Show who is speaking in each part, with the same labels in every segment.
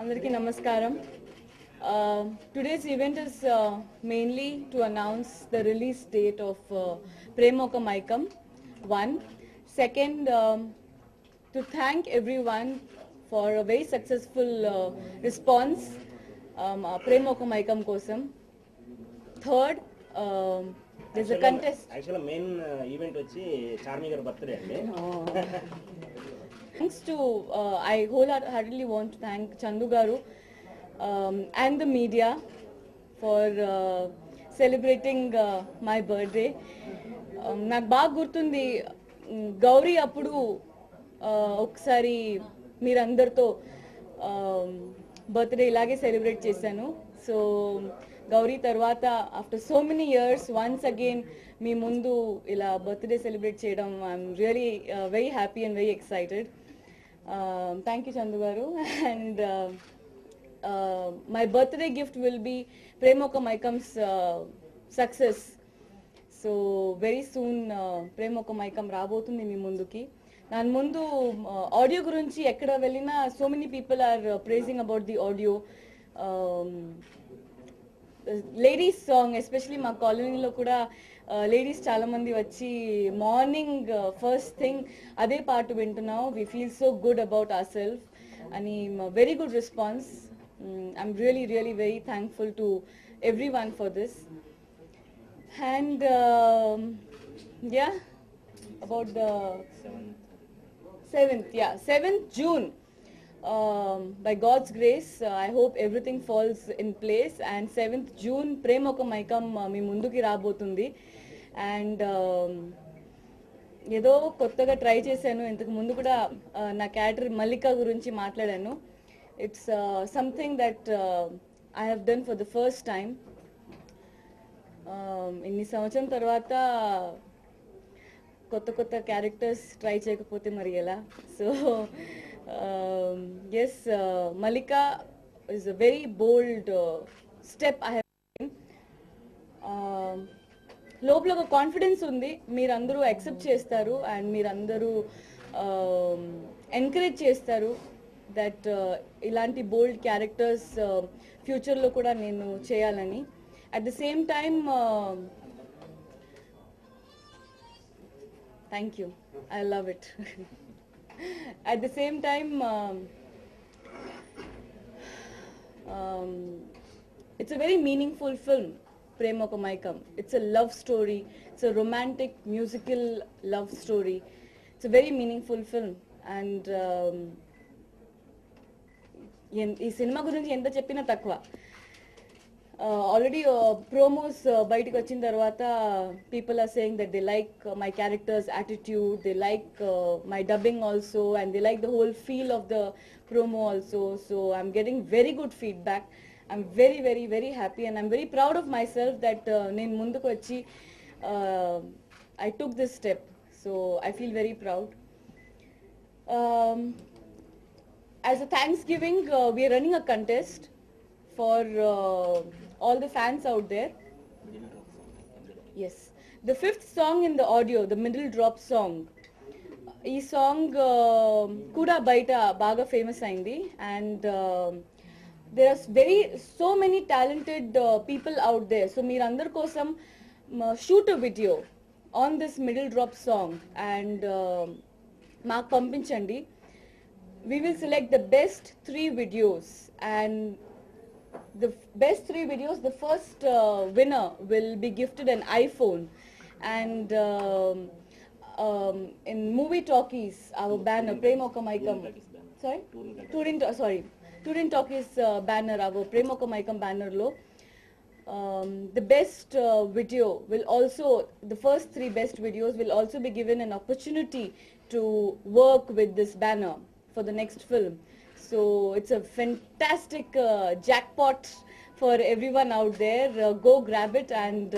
Speaker 1: Andariki namaskaram. Today's event is mainly to announce the release date of Prem Oka Maikam 1. Second, to thank everyone for a very successful response Prem Oka Maikam kosam. Third, there's a contest.
Speaker 2: Actually, main event వచ్చి చార్మి గారి birthday అండి.
Speaker 1: Thanks to, I wholeheartedly want to thank Chandu Garu and the media for celebrating my birthday. నాకు బాగా గుర్తుంది గౌరీ అప్పుడు ఒకసారి మీరందరితో birthday ఇలాగే సెలబ్రేట్ చేశాను. సో గౌరీ తర్వాత after so many years once again మీ ముందు ఇలా బర్త్డే సెలబ్రేట్ చేయడం I'm really very happy and very excited. Thank you, Chandu Garu. And my birthday gift will be Prem Oka Maikam's success. So very soon Prem Oka Maikam rabotundi మీ ముందుకి. దాని ముందు audio గురించి ఎక్కడ వెళ్ళినా so many people are praising about the audio. Ladies song especially మా కాలనీలో కూడా ladies చాలా మంది వచ్చి మార్నింగ్ ఫస్ట్ థింగ్ అదే పాట వింటున్నాం, we feel so good about our self అని very good response. I'm really really very thankful to every one for this. And yeah about the 7th June. By God's grace, I hope everything falls in place, and 7th June Prem Oka Maikam మీ ముందుకి రాబోతుంది. And ఏదో కొత్తగా try చేశాను, ఇంతకు ముందు కూడా నా character మల్లిక గురించి మాట్లాడాను. It's something that I have done for the first time. ఇన్ని సంవత్సరం తర్వాత కొత్త కొత్త క్యారెక్టర్స్ ట్రై చేయకపోతే మరి ఎలా? So yes, Malika is a very bold step I have taken. లోపల ఒక కాన్ఫిడెన్స్ ఉంది, మీరందరూ యాక్సెప్ట్ చేస్తారు అండ్ మీరందరూ ఎంకరేజ్ చేస్తారు దట్ ఇలాంటి బోల్డ్ క్యారెక్టర్స్ ఫ్యూచర్లో కూడా నేను చేయాలని. At the same time thank you, I love it. At the same time, it's a very meaningful film, Prem Oka Maikam. It's a love story. It's a romantic musical love story. It's a very meaningful film. And ఈ సినిమా గురించి ఎంత చెప్పినా తక్కువ. Already promos బయటకు వచ్చిన తర్వాత people are saying that they like my characters attitude, they like my dubbing also, and they like the whole feel of the promo also. So I'm getting very good feedback. I'm very very very happy and I'm very proud of myself that నేను ముందుకు వచ్చి I took this step. So I feel very proud. As a Thanksgiving, we are running a contest for all the fans out there. Yes, the 5th song in the audio, the middle drop song. ఈ song కూడా కూడా బయట బాగా famous అయింది. And there are so many talented people out there. So మీరందరి కోసం shoot a video on this middle drop song and మాకు పంపించండి. We will select the best 3 videos, and the best 3 videos, the first winner will be gifted an iPhone. And in movie talkies, our banner Premokkamaikam, Touring Talkies banner, our Premokkamaikam banner lo, the best video will also, the first 3 best videos will also be given an opportunity to work with this banner for the next film. So it's a fantastic jackpot for everyone out there. Go grab it and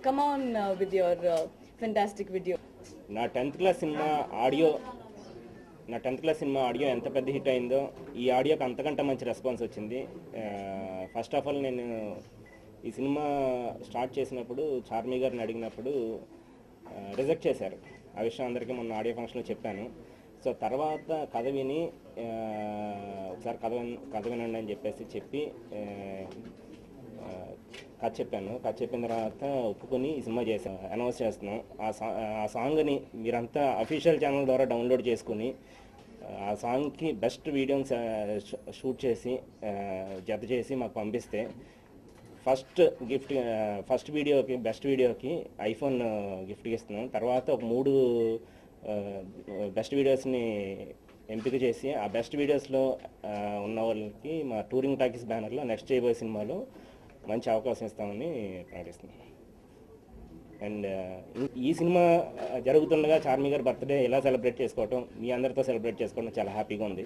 Speaker 1: come on with your fantastic video.
Speaker 2: నా 10th class cinema audio ఎంత పెద్ద hit అయిందో ఈ ఆడియోకి అంతకంటే మంచి response వచ్చింది. First of all నేను ఈ సినిమా స్టార్ట్ చేసినప్పుడు చార్మి గారిని అడిగినప్పుడు రిజెక్ట్ చేశారు. ఆ విషయం అందరికీ మొన్న ఆడియో ఫంక్షన్లో చెప్పాను. సో తర్వాత కథ విని ఒకసారి కథ వినండి అని చెప్పి కథ చెప్పిన తర్వాత ఒప్పుకొని ఈ సినిమా అనౌన్స్ చేస్తున్నాం. ఆ సాంగ్ని మీరంతా అఫీషియల్ ఛానల్ ద్వారా డౌన్లోడ్ చేసుకుని ఆ సాంగ్కి బెస్ట్ వీడియోని షూట్ చేసి జత చేసి మాకు పంపిస్తే ఫస్ట్ వీడియోకి బెస్ట్ వీడియోకి ఐఫోన్ గిఫ్ట్గా ఇస్తున్నాం. తర్వాత ఒక 3 బెస్ట్ వీడియోస్ని ఎంపిక చేసి ఆ బెస్ట్ వీడియోస్లో ఉన్న వాళ్ళకి మా టూరింగ్ టాకీస్ బ్యానర్లో నెక్స్ట్ చేయబోయే సినిమాలో మంచి అవకాశం ఇస్తామని ప్రకటిస్తున్నాం. అండ్ ఈ సినిమా జరుగుతుండగా చార్మి గారి బర్త్డే ఇలా సెలబ్రేట్ చేసుకోవటం, మీ అందరితో సెలబ్రేట్ చేసుకోవడం చాలా హ్యాపీగా ఉంది.